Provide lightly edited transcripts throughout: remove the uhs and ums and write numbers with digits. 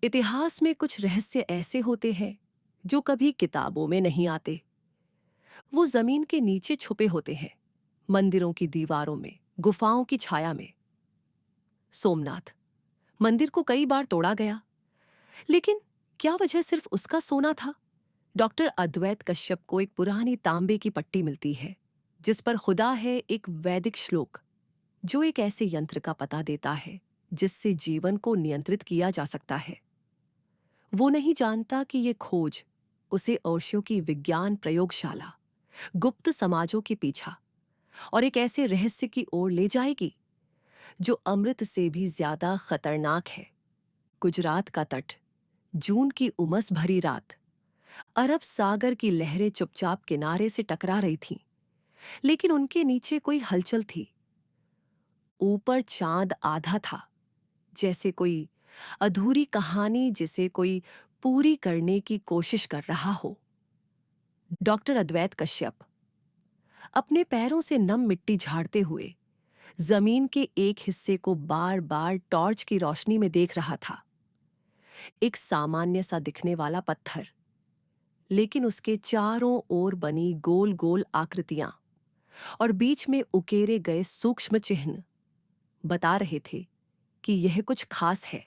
इतिहास में कुछ रहस्य ऐसे होते हैं जो कभी किताबों में नहीं आते। वो जमीन के नीचे छुपे होते हैं, मंदिरों की दीवारों में, गुफाओं की छाया में। सोमनाथ मंदिर को कई बार तोड़ा गया, लेकिन क्या वजह सिर्फ उसका सोना था? डॉक्टर अद्वैत कश्यप को एक पुरानी तांबे की पट्टी मिलती है जिस पर खुदा है एक वैदिक श्लोक जो एक ऐसे यंत्र का पता देता है जिससे जीवन को नियंत्रित किया जा सकता है। वो नहीं जानता कि ये खोज उसे ओशो की विज्ञान प्रयोगशाला, गुप्त समाजों के पीछा और एक ऐसे रहस्य की ओर ले जाएगी जो अमृत से भी ज्यादा खतरनाक है। गुजरात का तट, जून की उमस भरी रात। अरब सागर की लहरें चुपचाप किनारे से टकरा रही थीं, लेकिन उनके नीचे कोई हलचल थी। ऊपर चांद आधा था, जैसे कोई अधूरी कहानी जिसे कोई पूरी करने की कोशिश कर रहा हो। डॉक्टर अद्वैत कश्यप अपने पैरों से नम मिट्टी झाड़ते हुए जमीन के एक हिस्से को बार बार टॉर्च की रोशनी में देख रहा था। एक सामान्य सा दिखने वाला पत्थर, लेकिन उसके चारों ओर बनी गोल गोल आकृतियां और बीच में उकेरे गए सूक्ष्म चिन्ह बता रहे थे कि यह कुछ खास है।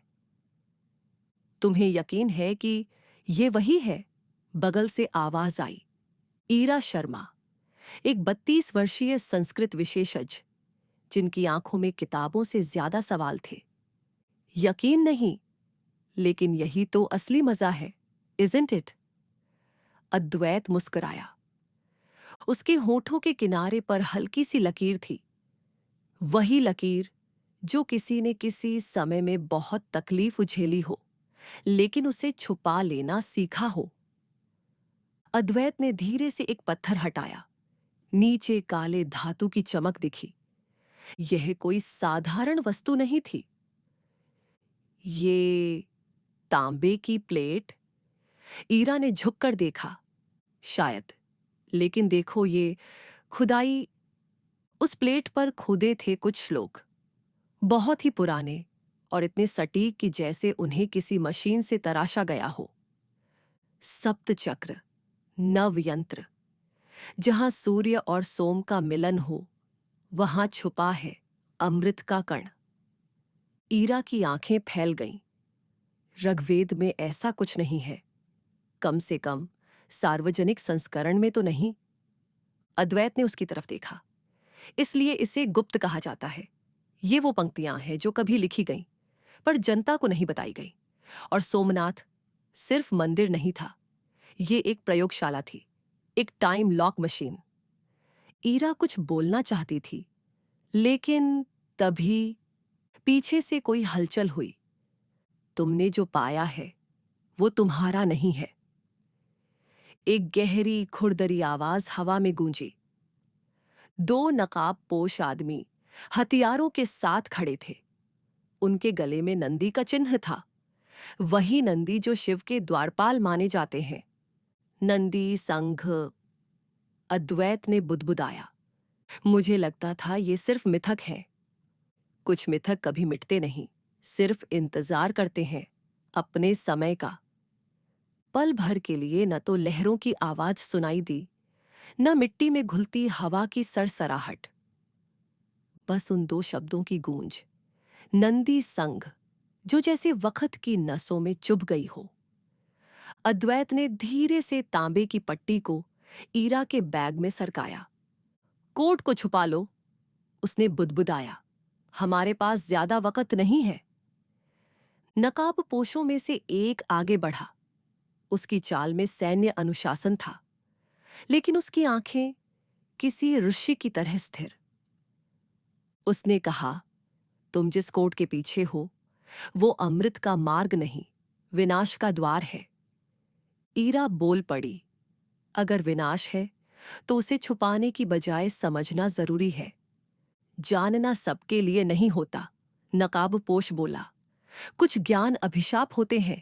तुम्हें यकीन है कि ये वही है? बगल से आवाज आई। ईरा शर्मा, एक 32 वर्षीय संस्कृत विशेषज्ञ जिनकी आंखों में किताबों से ज्यादा सवाल थे। यकीन नहीं, लेकिन यही तो असली मजा है, इजंट इट? अद्वैत मुस्कुराया। उसके होठों के किनारे पर हल्की सी लकीर थी, वही लकीर जो किसी ने किसी समय में बहुत तकलीफ झेली हो, लेकिन उसे छुपा लेना सीखा हो। अद्वैत ने धीरे से एक पत्थर हटाया। नीचे काले धातु की चमक दिखी। यह कोई साधारण वस्तु नहीं थी। ये तांबे की प्लेट। ईरा ने झुककर देखा। शायद, लेकिन देखो ये खुदाई। उस प्लेट पर खुदे थे कुछ श्लोक, बहुत ही पुराने और इतने सटीक कि जैसे उन्हें किसी मशीन से तराशा गया हो। सप्तचक्र, नवयंत्र। जहां सूर्य और सोम का मिलन हो, वहां छुपा है अमृत का कण। ईरा की आंखें फैल गईं। ऋग्वेद में ऐसा कुछ नहीं है, कम से कम सार्वजनिक संस्करण में तो नहीं। अद्वैत ने उसकी तरफ देखा। इसलिए इसे गुप्त कहा जाता है। ये वो पंक्तियां हैं जो कभी लिखी गईं, पर जनता को नहीं बताई गई। और सोमनाथ सिर्फ मंदिर नहीं था, ये एक प्रयोगशाला थी, एक टाइम लॉक मशीन। ईरा कुछ बोलना चाहती थी, लेकिन तभी पीछे से कोई हलचल हुई। तुमने जो पाया है वो तुम्हारा नहीं है। एक गहरी खुरदरी आवाज हवा में गूंजी। दो नकाबपोश आदमी हथियारों के साथ खड़े थे। उनके गले में नंदी का चिन्ह था, वही नंदी जो शिव के द्वारपाल माने जाते हैं। नंदी संघ। अद्वैत ने बुदबुदाया। मुझे लगता था ये सिर्फ मिथक है। कुछ मिथक कभी मिटते नहीं, सिर्फ इंतजार करते हैं अपने समय का। पल भर के लिए न तो लहरों की आवाज सुनाई दी, न मिट्टी में घुलती हवा की सरसराहट। बस उन दो शब्दों की गूंज, नंदी संघ, जो जैसे वक्त की नसों में चुभ गई हो। अद्वैत ने धीरे से तांबे की पट्टी को ईरा के बैग में सरकाया। कोट को छुपा लो, उसने बुदबुदाया। हमारे पास ज्यादा वक्त नहीं है। नकाबपोशों में से एक आगे बढ़ा। उसकी चाल में सैन्य अनुशासन था, लेकिन उसकी आंखें किसी ऋषि की तरह स्थिर। उसने कहा, तुम जिस कोट के पीछे हो वो अमृत का मार्ग नहीं, विनाश का द्वार है। ईरा बोल पड़ी। अगर विनाश है तो उसे छुपाने की बजाय समझना जरूरी है। जानना सबके लिए नहीं होता, नकाबपोश बोला। कुछ ज्ञान अभिशाप होते हैं।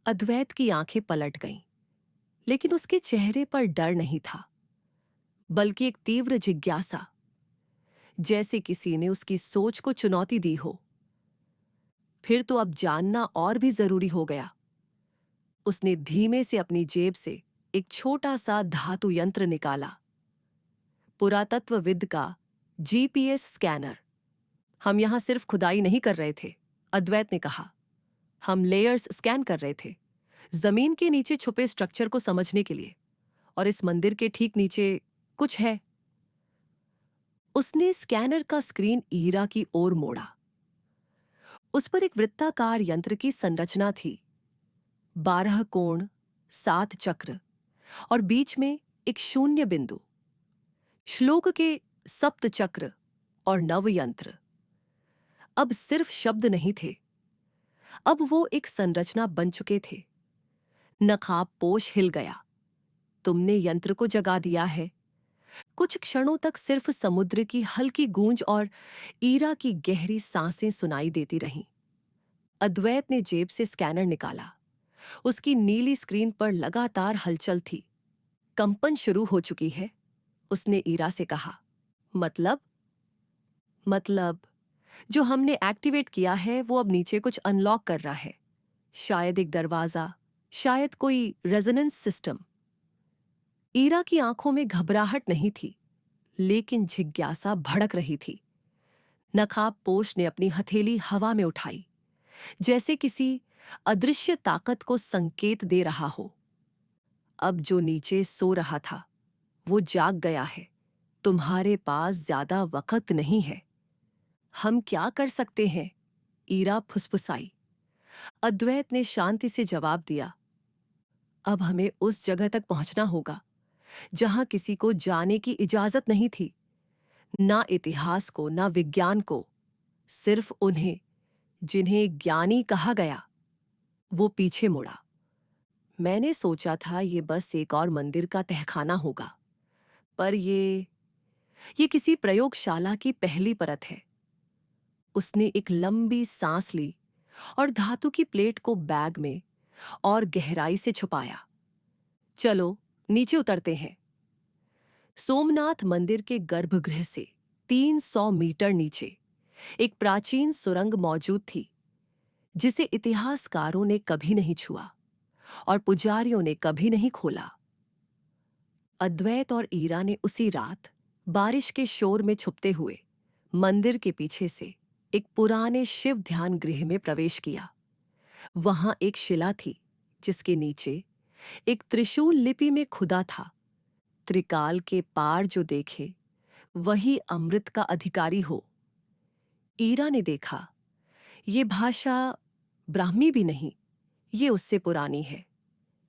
अद्वैत की आंखें पलट गईं, लेकिन उसके चेहरे पर डर नहीं था, बल्कि एक तीव्र जिज्ञासा, जैसे किसी ने उसकी सोच को चुनौती दी हो। फिर तो अब जानना और भी जरूरी हो गया। उसने धीमे से अपनी जेब से एक छोटा सा धातु यंत्र निकाला। पुरातत्वविद का जीपीएस स्कैनर। हम यहां सिर्फ खुदाई नहीं कर रहे थे, अद्वैत ने कहा। हम लेयर्स स्कैन कर रहे थे, जमीन के नीचे छुपे स्ट्रक्चर को समझने के लिए। और इस मंदिर के ठीक नीचे कुछ है। उसने स्कैनर का स्क्रीन ईरा की ओर मोड़ा। उस पर एक वृत्ताकार यंत्र की संरचना थी। 12 कोण, 7 चक्र और बीच में एक शून्य बिंदु। श्लोक के सप्त चक्र और नव यंत्र अब सिर्फ शब्द नहीं थे, अब वो एक संरचना बन चुके थे। नकाबपोश हिल गया। तुमने यंत्र को जगा दिया है। कुछ क्षणों तक सिर्फ समुद्र की हल्की गूंज और ईरा की गहरी सांसें सुनाई देती रहीं। अद्वैत ने जेब से स्कैनर निकाला। उसकी नीली स्क्रीन पर लगातार हलचल थी। कंपन शुरू हो चुकी है, उसने ईरा से कहा। मतलब जो हमने एक्टिवेट किया है वो अब नीचे कुछ अनलॉक कर रहा है। शायद एक दरवाजा, शायद कोई रेजोनेंस सिस्टम। ईरा की आंखों में घबराहट नहीं थी, लेकिन जिज्ञासा भड़क रही थी। नकाबपोश ने अपनी हथेली हवा में उठाई, जैसे किसी अदृश्य ताकत को संकेत दे रहा हो। अब जो नीचे सो रहा था वो जाग गया है। तुम्हारे पास ज्यादा वक्त नहीं है। हम क्या कर सकते हैं? ईरा फुसफुसाई। अद्वैत ने शांति से जवाब दिया। अब हमें उस जगह तक पहुंचना होगा जहां किसी को जाने की इजाजत नहीं थी। ना इतिहास को, ना विज्ञान को, सिर्फ उन्हें जिन्हें ज्ञानी कहा गया। वो पीछे मुड़ा। मैंने सोचा था ये बस एक और मंदिर का तहखाना होगा, पर ये किसी प्रयोगशाला की पहली परत है। उसने एक लंबी सांस ली और धातु की प्लेट को बैग में और गहराई से छुपाया। चलो नीचे उतरते हैं। सोमनाथ मंदिर के गर्भगृह से 300 मीटर नीचे एक प्राचीन सुरंग मौजूद थी, जिसे इतिहासकारों ने कभी नहीं छुआ और पुजारियों ने कभी नहीं खोला। अद्वैत और ईरा ने उसी रात बारिश के शोर में छुपते हुए मंदिर के पीछे से एक पुराने शिव ध्यान गृह में प्रवेश किया। वहां एक शिला थी जिसके नीचे एक त्रिशूल लिपि में खुदा था। त्रिकाल के पार जो देखे वही अमृत का अधिकारी हो। ईरा ने देखा, ये भाषा ब्राह्मी भी नहीं, ये उससे पुरानी है,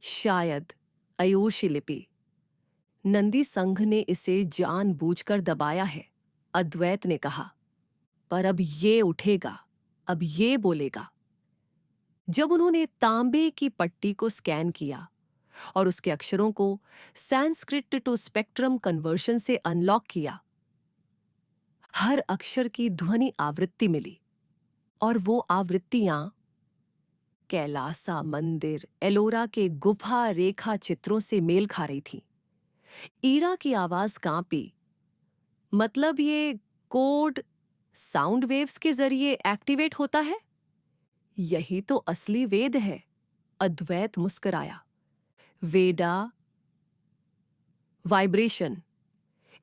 शायद अयोशी लिपि। नंदी संघ ने इसे जानबूझकर दबाया है, अद्वैत ने कहा। पर अब ये उठेगा, अब ये बोलेगा। जब उन्होंने तांबे की पट्टी को स्कैन किया और उसके अक्षरों को संस्कृत टू स्पेक्ट्रम कन्वर्शन से अनलॉक किया, हर अक्षर की ध्वनि आवृत्ति मिली। और वो आवृत्तियां कैलासा मंदिर, एलोरा के गुफा रेखा चित्रों से मेल खा रही थी। ईरा की आवाज कांपी। मतलब ये कोड साउंड वेव्स के जरिए एक्टिवेट होता है? यही तो असली वेद है। अद्वैत मुस्कुराया। वेदा, वाइब्रेशन,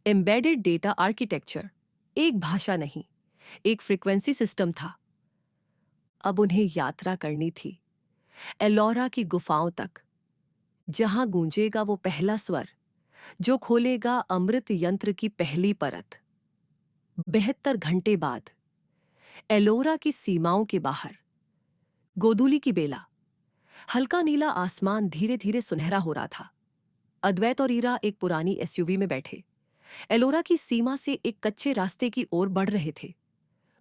एम्बेडेड डेटा आर्किटेक्चर, एक भाषा नहीं, एक फ्रीक्वेंसी सिस्टम था। अब उन्हें यात्रा करनी थी एलोरा की गुफाओं तक, जहां गूंजेगा वो पहला स्वर जो खोलेगा अमृत यंत्र की पहली परत। 72 घंटे बाद एलोरा की सीमाओं के बाहर गोधूली की बेला, हल्का नीला आसमान धीरे धीरे सुनहरा हो रहा था। अद्वैत और ईरा एक पुरानी एसयूवी में बैठे एलोरा की सीमा से एक कच्चे रास्ते की ओर बढ़ रहे थे।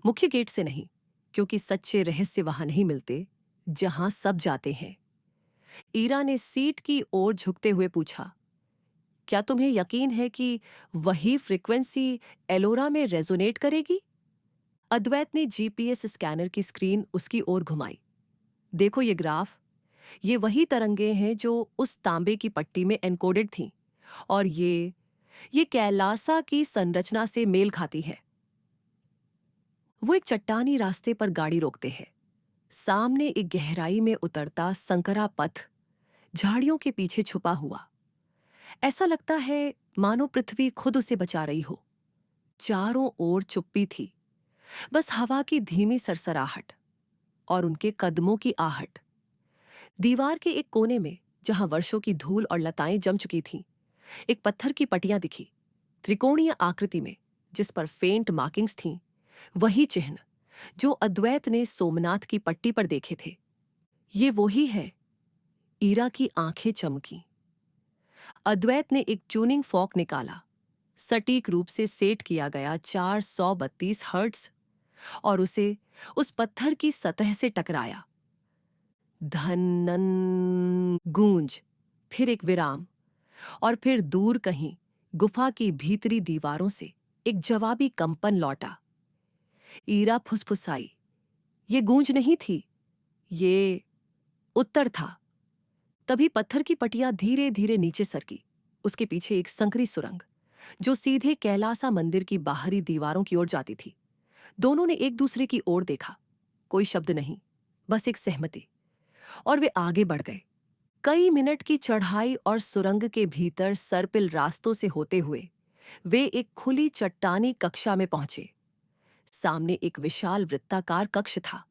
मुख्य गेट से नहीं, क्योंकि सच्चे रहस्य वहां नहीं मिलते जहां सब जाते हैं। ईरा ने सीट की ओर झुकते हुए पूछा, क्या तुम्हें यकीन है कि वही फ्रीक्वेंसी एलोरा में रेजोनेट करेगी? अद्वैत ने जीपीएस स्कैनर की स्क्रीन उसकी ओर घुमाई। देखो ये ग्राफ, ये वही तरंगे हैं जो उस तांबे की पट्टी में एनकोडेड थीं, और ये कैलासा की संरचना से मेल खाती है। वो एक चट्टानी रास्ते पर गाड़ी रोकते हैं। सामने एक गहराई में उतरता संकरा पथ झाड़ियों के पीछे छुपा हुआ। ऐसा लगता है मानो पृथ्वी खुद उसे बचा रही हो। चारों ओर चुप्पी थी, बस हवा की धीमी सरसराहट और उनके कदमों की आहट। दीवार के एक कोने में, जहां वर्षों की धूल और लताएं जम चुकी थीं, एक पत्थर की पटिया दिखी, त्रिकोणीय आकृति में, जिस पर फेंट मार्किंग्स थीं। वही चिन्ह जो अद्वैत ने सोमनाथ की पट्टी पर देखे थे। ये वही है। ईरा की आंखें चमकी। अद्वैत ने एक ट्यूनिंग फॉर्क निकाला, सटीक रूप से सेट किया गया 432 हर्ट्ज, और उसे उस पत्थर की सतह से टकराया। धनन गूंज, फिर एक विराम, और फिर दूर कहीं गुफा की भीतरी दीवारों से एक जवाबी कंपन लौटा। ईरा फुसफुसाई, ये गूंज नहीं थी, ये उत्तर था। तभी पत्थर की पटिया धीरे धीरे नीचे सरकी। उसके पीछे एक संकरी सुरंग, जो सीधे कैलासा मंदिर की बाहरी दीवारों की ओर जाती थी। दोनों ने एक दूसरे की ओर देखा। कोई शब्द नहीं, बस एक सहमति। और वे आगे बढ़ गए। कई मिनट की चढ़ाई और सुरंग के भीतर सर्पिल रास्तों से होते हुए वे एक खुली चट्टानी कक्षा में पहुंचे। सामने एक विशाल वृत्ताकार कक्ष था,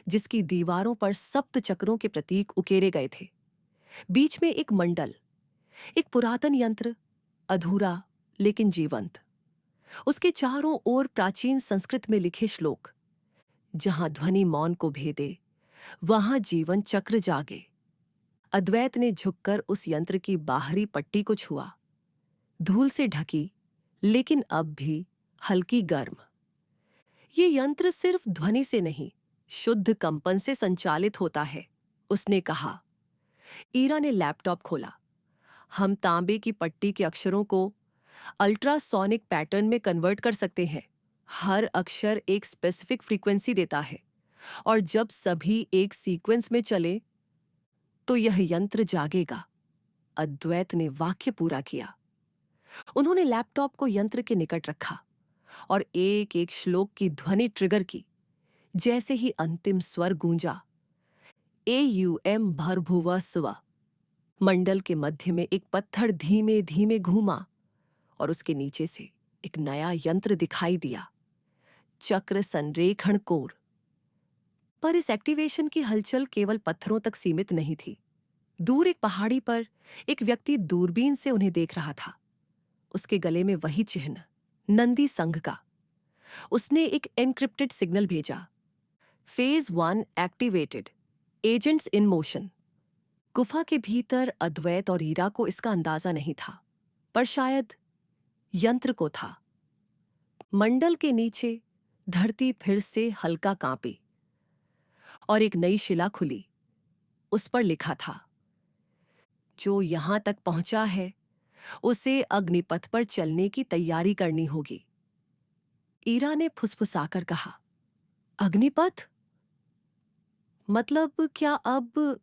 जिसकी दीवारों पर सप्त चक्रों के प्रतीक उकेरे गए थे। बीच में एक मंडल, एक पुरातन यंत्र, अधूरा लेकिन जीवंत। उसके चारों ओर प्राचीन संस्कृत में लिखे श्लोक। जहां ध्वनि मौन को भेदे, वहां जीवन चक्र जागे। अद्वैत ने झुककर उस यंत्र की बाहरी पट्टी को छुआ। धूल से ढकी, लेकिन अब भी हल्की गर्म। ये यंत्र सिर्फ ध्वनि से नहीं, शुद्ध कंपन से संचालित होता है, उसने कहा। ईरा ने लैपटॉप खोला। हम तांबे की पट्टी के अक्षरों को अल्ट्रासोनिक पैटर्न में कन्वर्ट कर सकते हैं। हर अक्षर एक स्पेसिफिक फ्रीक्वेंसी देता है, और जब सभी एक सीक्वेंस में चले तो यह यंत्र जागेगा। अद्वैत ने वाक्य पूरा किया। उन्होंने लैपटॉप को यंत्र के निकट रखा और एक एक श्लोक की ध्वनि ट्रिगर की। जैसे ही अंतिम स्वर गूंजा, AUM भर्भुवः स्वः, मंडल के मध्य में एक पत्थर धीमे धीमे घूमा और उसके नीचे से एक नया यंत्र दिखाई दिया, चक्र संरेखण कोर। पर इस एक्टिवेशन की हलचल केवल पत्थरों तक सीमित नहीं थी। दूर एक पहाड़ी पर एक व्यक्ति दूरबीन से उन्हें देख रहा था। उसके गले में वही चिन्ह, नंदी संघ का। उसने एक एन्क्रिप्टेड सिग्नल भेजा, phase 1 activated, agents in motion. गुफा के भीतर अद्वैत और ईरा को इसका अंदाजा नहीं था, पर शायद यंत्र को था। मंडल के नीचे धरती फिर से हल्का कांपी और एक नई शिला खुली। उस पर लिखा था, जो यहां तक पहुंचा है उसे अग्निपथ पर चलने की तैयारी करनी होगी। ईरा ने फुसफुसाकर कहा, अग्निपथ? मतलब क्या अब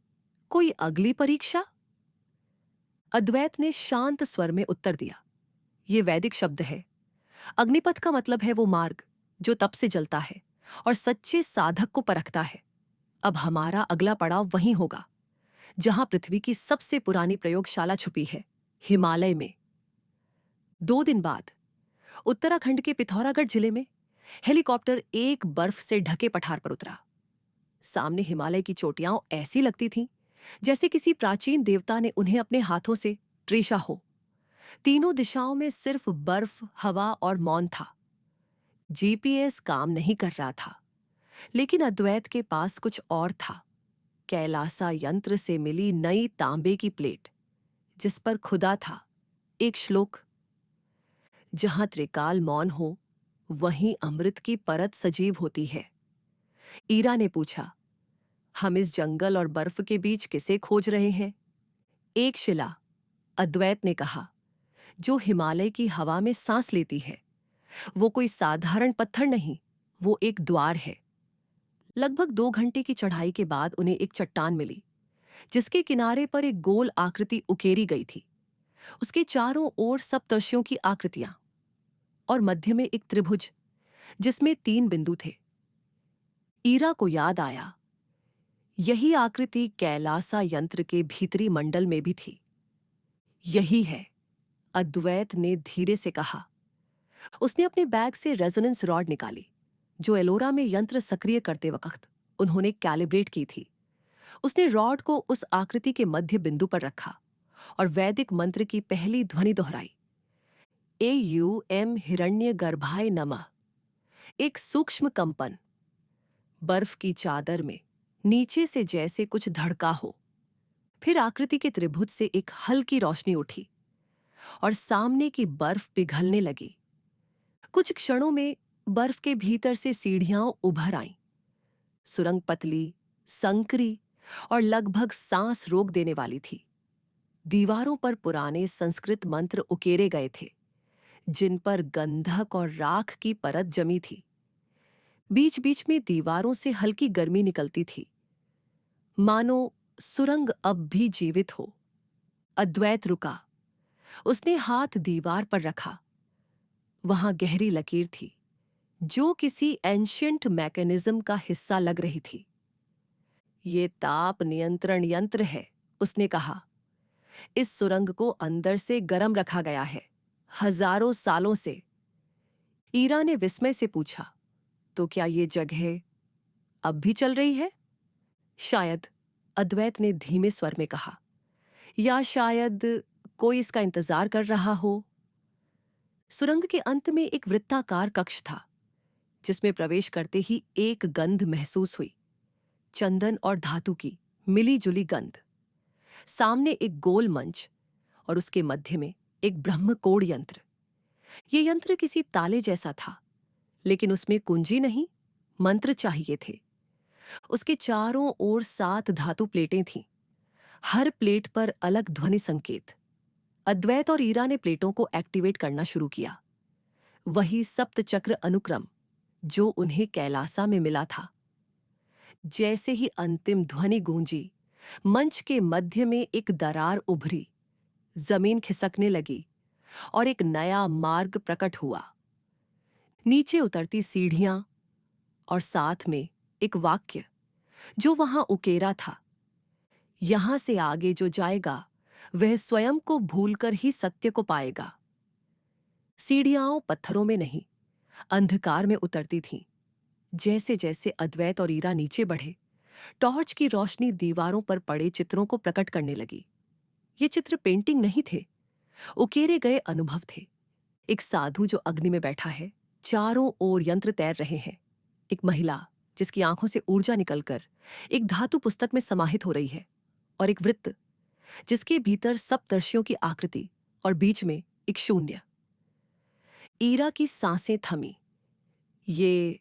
कोई अगली परीक्षा? अद्वैत ने शांत स्वर में उत्तर दिया, ये वैदिक शब्द है। अग्निपथ का मतलब है वो मार्ग जो तप से जलता है और सच्चे साधक को परखता है। अब हमारा अगला पड़ाव वहीं होगा, जहां पृथ्वी की सबसे पुरानी प्रयोगशाला छुपी है, हिमालय में। 2 दिन बाद उत्तराखंड के पिथौरागढ़ जिले में हेलीकॉप्टर एक बर्फ से ढके पठार पर उतरा। सामने हिमालय की चोटियां ऐसी लगती थीं जैसे किसी प्राचीन देवता ने उन्हें अपने हाथों से ट्रेशा हो। तीनों दिशाओं में सिर्फ बर्फ, हवा और मौन था। GPS काम नहीं कर रहा था, लेकिन अद्वैत के पास कुछ और था। कैलासा यंत्र से मिली नई तांबे की प्लेट, जिस पर खुदा था एक श्लोक, जहां त्रिकाल मौन हो वहीं अमृत की परत सजीव होती है। ईरा ने पूछा, हम इस जंगल और बर्फ के बीच किसे खोज रहे हैं? एक शिला, अद्वैत ने कहा, जो हिमालय की हवा में सांस लेती है। वो कोई साधारण पत्थर नहीं, वो एक द्वार है। लगभग 2 घंटे की चढ़ाई के बाद उन्हें एक चट्टान मिली, जिसके किनारे पर एक गोल आकृति उकेरी गई थी। उसके चारों ओर सप्तर्षियों की आकृतियां, और मध्य में एक त्रिभुज जिसमें 3 बिंदु थे। ईरा को याद आया, यही आकृति कैलासा यंत्र के भीतरी मंडल में भी थी। यही है, अद्वैत ने धीरे से कहा। उसने अपने बैग से रेजोनेंस रॉड निकाली, जो एलोरा में यंत्र सक्रिय करते वक्त उन्होंने कैलिब्रेट की थी। उसने रॉड को उस आकृति के मध्य बिंदु पर रखा और वैदिक मंत्र की पहली ध्वनि दोहराई। एम हिरण्य गर्भाय नमः। एक सूक्ष्म कंपन, बर्फ की चादर में नीचे से जैसे कुछ धड़का हो। फिर आकृति के त्रिभुज से एक हल्की रोशनी उठी और सामने की बर्फ पिघलने लगी। कुछ क्षणों में बर्फ के भीतर से सीढ़ियां उभर आईं। सुरंग पतली, संकरी और लगभग सांस रोक देने वाली थी। दीवारों पर पुराने संस्कृत मंत्र उकेरे गए थे, जिन पर गंधक और राख की परत जमी थी। बीच बीच में दीवारों से हल्की गर्मी निकलती थी, मानो सुरंग अब भी जीवित हो। अद्वैत रुका। उसने हाथ दीवार पर रखा। वहां गहरी लकीर थी, जो किसी एंशियंट मैकेनिज्म का हिस्सा लग रही थी। ये ताप नियंत्रण यंत्र है, उसने कहा। इस सुरंग को अंदर से गर्म रखा गया है, हजारों सालों से। ईरा ने विस्मय से पूछा, तो क्या ये जगह अब भी चल रही है? शायद, अद्वैत ने धीमे स्वर में कहा, या शायद कोई इसका इंतजार कर रहा हो। सुरंग के अंत में एक वृत्ताकार कक्ष था, जिसमें प्रवेश करते ही एक गंध महसूस हुई, चंदन और धातु की मिली जुली गंध। सामने एक गोल मंच और उसके मध्य में एक ब्रह्मकोड़ यंत्र। ये यंत्र किसी ताले जैसा था, लेकिन उसमें कुंजी नहीं, मंत्र चाहिए थे। उसके चारों ओर 7 धातु प्लेटें थीं, हर प्लेट पर अलग ध्वनि संकेत। अद्वैत और ईरा ने प्लेटों को एक्टिवेट करना शुरू किया। वही सप्तचक्र अनुक्रम जो उन्हें कैलासा में मिला था। जैसे ही अंतिम ध्वनि गूंजी, मंच के मध्य में एक दरार उभरी, जमीन खिसकने लगी और एक नया मार्ग प्रकट हुआ। नीचे उतरती सीढ़ियां और साथ में एक वाक्य जो वहां उकेरा था, यहां से आगे जो जाएगा वह स्वयं को भूलकर ही सत्य को पाएगा। सीढ़ियां पत्थरों में नहीं, अंधकार में उतरती थीं। जैसे जैसे अद्वैत और ईरा नीचे बढ़े, टॉर्च की रोशनी दीवारों पर पड़े चित्रों को प्रकट करने लगी। ये चित्र पेंटिंग नहीं थे, उकेरे गए अनुभव थे। एक साधु जो अग्नि में बैठा है, चारों ओर यंत्र तैर रहे हैं। एक महिला जिसकी आंखों से ऊर्जा निकलकर एक धातु पुस्तक में समाहित हो रही है, और एक वृत्त जिसके भीतर सप्तर्षियों की आकृति और बीच में एक शून्य। ईरा की सांसें थमी। ये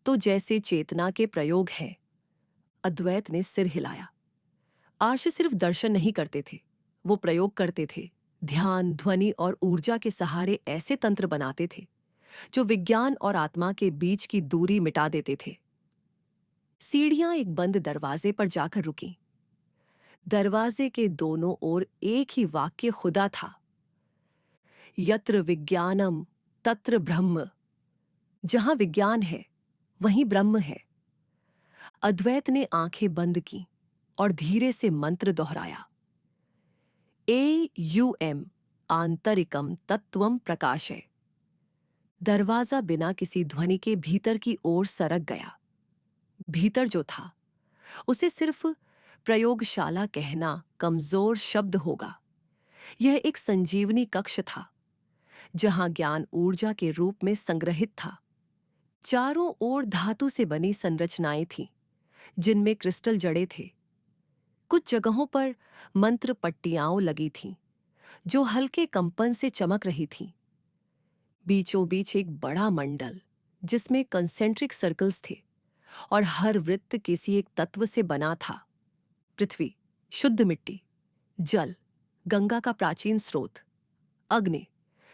तो जैसे चेतना के प्रयोग हैं। अद्वैत ने सिर हिलाया। आर्ष सिर्फ दर्शन नहीं करते थे, वो प्रयोग करते थे। ध्यान, ध्वनि और ऊर्जा के सहारे ऐसे तंत्र बनाते थे जो विज्ञान और आत्मा के बीच की दूरी मिटा देते थे। सीढ़ियां एक बंद दरवाजे पर जाकर रुकीं। दरवाजे के दोनों ओर एक ही वाक्य खुदा था, यत्र विज्ञानम तत्र ब्रह्म। जहां विज्ञान है, वहीं ब्रह्म है। अद्वैत ने आंखें बंद की और धीरे से मंत्र दोहराया। एम आंतरिकम तत्वम प्रकाशय। दरवाजा बिना किसी ध्वनि के भीतर की ओर सरक गया। भीतर जो था, उसे सिर्फ प्रयोगशाला कहना कमजोर शब्द होगा। यह एक संजीवनी कक्ष था, जहां ज्ञान ऊर्जा के रूप में संग्रहित था। चारों ओर धातु से बनी संरचनाएं थीं, जिनमें क्रिस्टल जड़े थे। कुछ जगहों पर मंत्र पट्टियां लगी थीं, जो हल्के कंपन से चमक रही थीं। बीचों बीच एक बड़ा मंडल, जिसमें कंसेंट्रिक सर्कल्स थे, और हर वृत्त किसी एक तत्व से बना था। पृथ्वी, शुद्ध मिट्टी; जल, गंगा का प्राचीन स्रोत; अग्नि,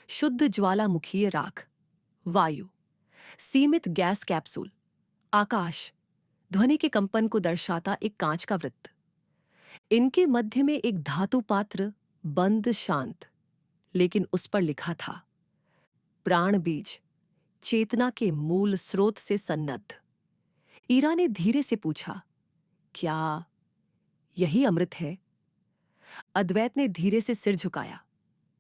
शुद्ध ज्वालामुखीय राख; वायु, सीमित गैस कैप्सूल; आकाश, ध्वनि के कंपन को दर्शाता एक कांच का वृत्त। इनके मध्य में एक धातु पात्र, बंद, शांत, लेकिन उस पर लिखा था, प्राण बीज, चेतना के मूल स्रोत से सन्नद्ध। ईरा ने धीरे से पूछा, क्या यही अमृत है? अद्वैत ने धीरे से सिर झुकाया।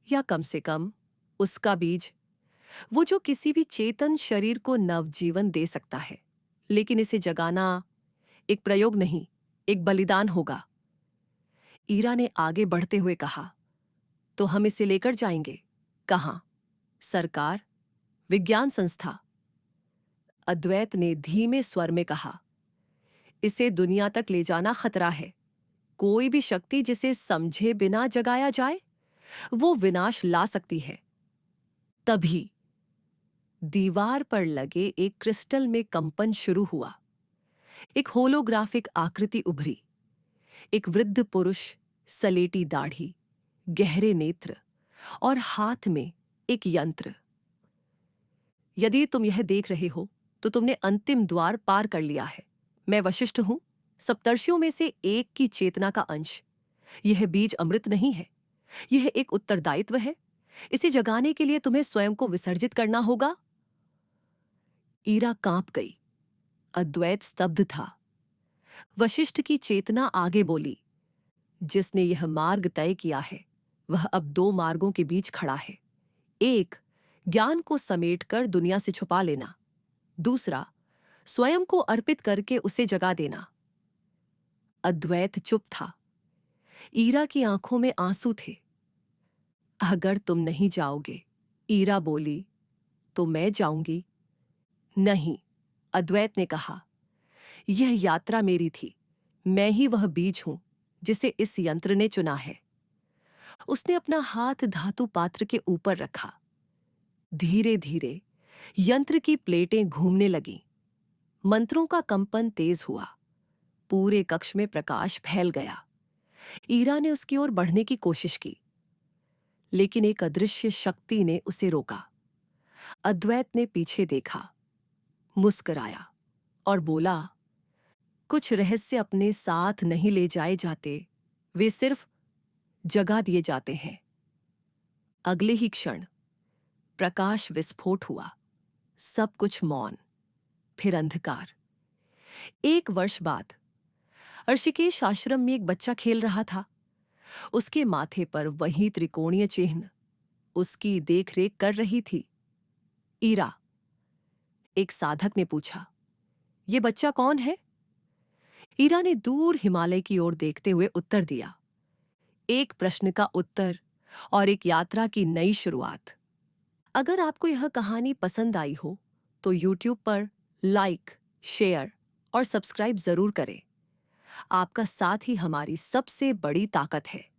या कम से कम उसका बीज, वो जो किसी भी चेतन शरीर को नवजीवन दे सकता है। लेकिन इसे जगाना एक प्रयोग नहीं, एक बलिदान होगा। ईरा ने आगे बढ़ते हुए कहा, तो हम इसे लेकर जाएंगे कहां? सरकार? विज्ञान संस्था? अद्वैत ने धीमे स्वर में कहा, इसे दुनिया तक ले जाना खतरा है। कोई भी शक्ति जिसे समझे बिना जगाया जाए, वो विनाश ला सकती है। तभी दीवार पर लगे एक क्रिस्टल में कंपन शुरू हुआ। एक होलोग्राफिक आकृति उभरी। एक वृद्ध पुरुष, सलेटी दाढ़ी, गहरे नेत्र और हाथ में एक यंत्र। यदि तुम यह देख रहे हो तो तुमने अंतिम द्वार पार कर लिया है। मैं वशिष्ठ हूं, सप्तर्षियों में से एक की चेतना का अंश। यह बीज अमृत नहीं है, यह एक उत्तरदायित्व है। इसे जगाने के लिए तुम्हें स्वयं को विसर्जित करना होगा। ईरा कांप गई। अद्वैत स्तब्ध था। वशिष्ठ की चेतना आगे बोली, जिसने यह मार्ग तय किया है वह अब दो मार्गों के बीच खड़ा है। एक, ज्ञान को समेटकर दुनिया से छुपा लेना। दूसरा, स्वयं को अर्पित करके उसे जगा देना। अद्वैत चुप था। ईरा की आंखों में आंसू थे। अगर तुम नहीं जाओगे, ईरा बोली, तो मैं जाऊंगी। नहीं, अद्वैत ने कहा, यह यात्रा मेरी थी। मैं ही वह बीज हूं जिसे इस यंत्र ने चुना है। उसने अपना हाथ धातु पात्र के ऊपर रखा। धीरे धीरे यंत्र की प्लेटें घूमने लगीं। मंत्रों का कंपन तेज हुआ। पूरे कक्ष में प्रकाश फैल गया। ईरा ने उसकी ओर बढ़ने की कोशिश की, लेकिन एक अदृश्य शक्ति ने उसे रोका। अद्वैत ने पीछे देखा, मुस्कुराया और बोला, कुछ रहस्य अपने साथ नहीं ले जाए जाते, वे सिर्फ जगा दिए जाते हैं। अगले ही क्षण प्रकाश विस्फोट हुआ। सब कुछ मौन, फिर अंधकार। 1 वर्ष बाद ऋषिकेश आश्रम में एक बच्चा खेल रहा था। उसके माथे पर वही त्रिकोणीय चिन्ह। उसकी देखरेख कर रही थी ईरा। एक साधक ने पूछा, ये बच्चा कौन है? ईरा ने दूर हिमालय की ओर देखते हुए उत्तर दिया, एक प्रश्न का उत्तर और एक यात्रा की नई शुरुआत। अगर आपको यह कहानी पसंद आई हो तो YouTube पर लाइक, शेयर और सब्सक्राइब जरूर करें। आपका साथ ही हमारी सबसे बड़ी ताकत है।